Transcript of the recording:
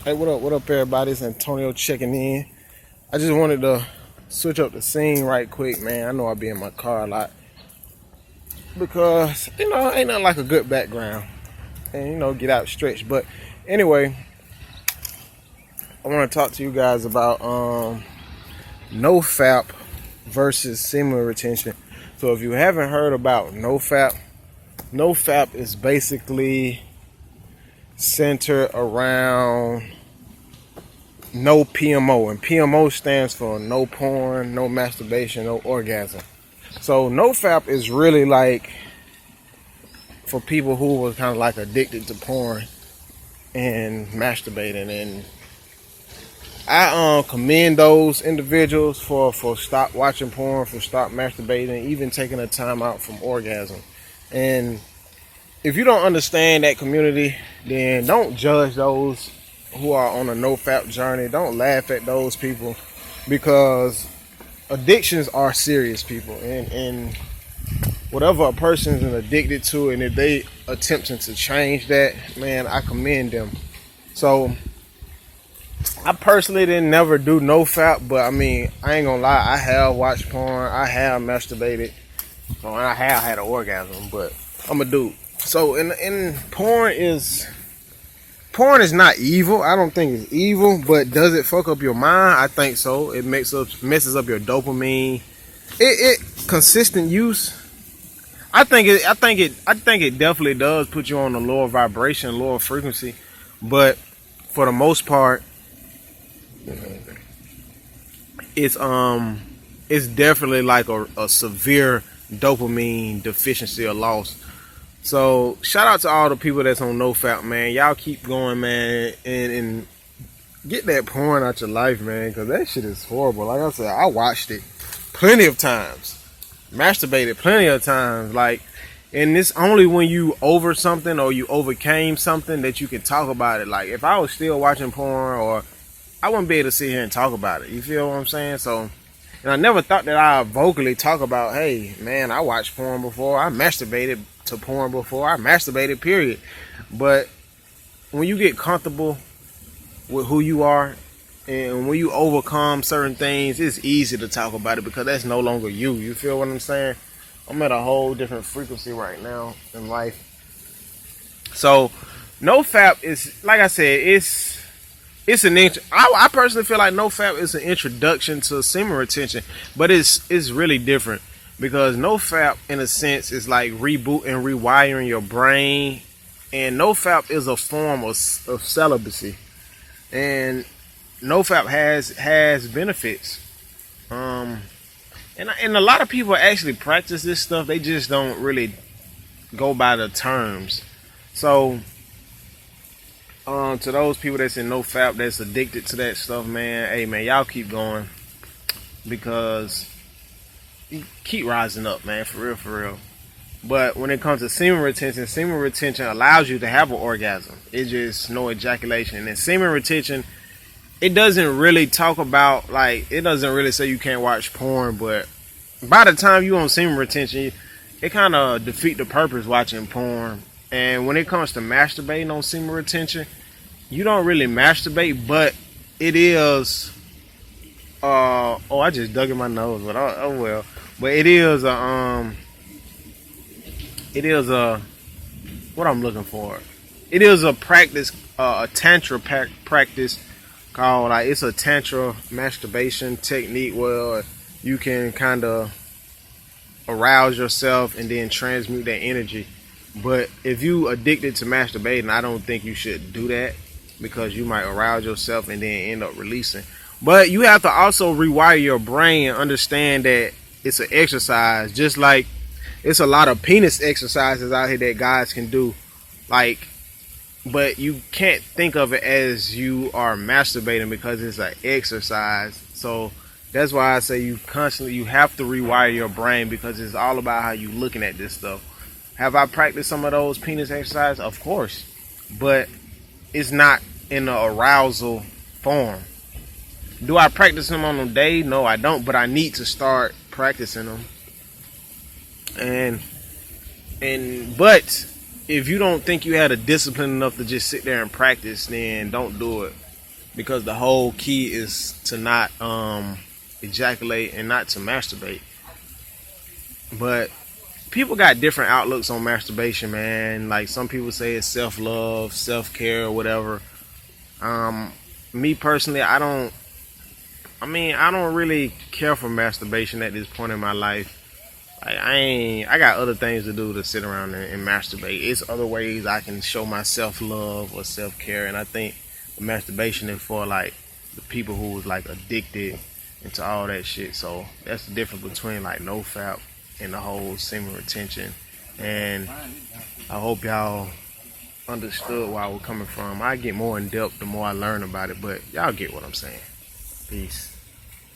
Hey, what up, everybody? It's Antonio checking in. I just wanted to switch up the scene right quick, man. I know I be in my car a lot because ain't nothing like a good background and get out stretch. But anyway, I want to talk to you guys about No Fap versus semen retention. So if you haven't heard about No Fap, No Fap is basically centered around no PMO, and PMO stands for no porn, no masturbation, no orgasm. So no fap is really like for people who were kind of like addicted to porn and masturbating, and I commend those individuals for stop watching porn, for stop masturbating, even taking a time out from orgasm. And if you don't understand that community, then don't judge those who are on a no fap journey. Don't laugh at those people, because addictions are serious, people, and whatever a person is addicted to, and if they attempting to change that, man, I commend them. So I personally didn't never do no fap, but I mean, I ain't gonna lie, I have watched porn, I have masturbated, and I have had an orgasm, but I'm a dude. So in porn is not evil. I don't think it's evil, but does it fuck up your mind? I think so. It messes up your dopamine. It consistent use. I think it definitely does put you on a lower vibration, lower frequency. But for the most part, it's definitely like a severe dopamine deficiency or loss. So shout out to all the people that's on No Fap, man. Y'all keep going, man, and get that porn out your life, man, because that shit is horrible. Like I said, I watched it plenty of times, masturbated plenty of times. Like, and it's only when you over something or you overcame something that you can talk about it. Like, if I was still watching porn, or I wouldn't be able to sit here and talk about it. You feel what I'm saying? So, and I never thought that I would vocally talk about, hey, man, I watched porn before, I masturbated to porn before, I masturbated, period. But when you get comfortable with who you are, and when you overcome certain things, it's easy to talk about it, because that's no longer you. You feel what I'm saying? I'm at a whole different frequency right now in life. So no fap is, like I said, it's an I personally feel like no fap is an introduction to semen retention, but it's really different, because no fap in a sense is like reboot and rewiring your brain, and no fap is a form of celibacy, and no fap has benefits, and a lot of people actually practice this stuff. They just don't really go by the terms. So to those people that's in no fap, that's addicted to that stuff, man, hey man, y'all keep going, because you keep rising up, man, for real. But when it comes to semen retention allows you to have an orgasm. It's just no ejaculation. And semen retention, it doesn't really talk about, like, it doesn't really say you can't watch porn, but by the time you on semen retention, it kind of defeat the purpose watching porn. And when it comes to masturbating on semen retention, you don't really masturbate, but it is I just dug in my nose, but oh well. But it is what I'm looking for. It is a practice, a tantra practice called, like, it's a tantra masturbation technique where you can kind of arouse yourself and then transmute that energy. But if you addicted to masturbating, I don't think you should do that, because you might arouse yourself and then end up releasing. But you have to also rewire your brain and understand that it's an exercise, just like it's a lot of penis exercises out here that guys can do, like, but you can't think of it as you are masturbating, because it's an exercise. So that's why I say you have to rewire your brain, because it's all about how you looking at this stuff. Have I practiced some of those penis exercises? Of course, but it's not in the arousal form. Do I practice them on the day? No, I don't, but I need to start practicing them. But if you don't think you had a discipline enough to just sit there and practice, then don't do it. because the whole key is to not ejaculate and not to masturbate. But people got different outlooks on masturbation, man. Like some people say it's self-love, self-care, or whatever. Me personally, I don't really care for masturbation at this point in my life. I got other things to do to sit around and masturbate. It's other ways I can show my self-love or self-care, and I think masturbation is for like the people who was like addicted into all that shit. So that's the difference between like No Fap and the whole semen retention. And I hope y'all understood where I was coming from. I get more in depth the more I learn about it, but y'all get what I'm saying. Peace.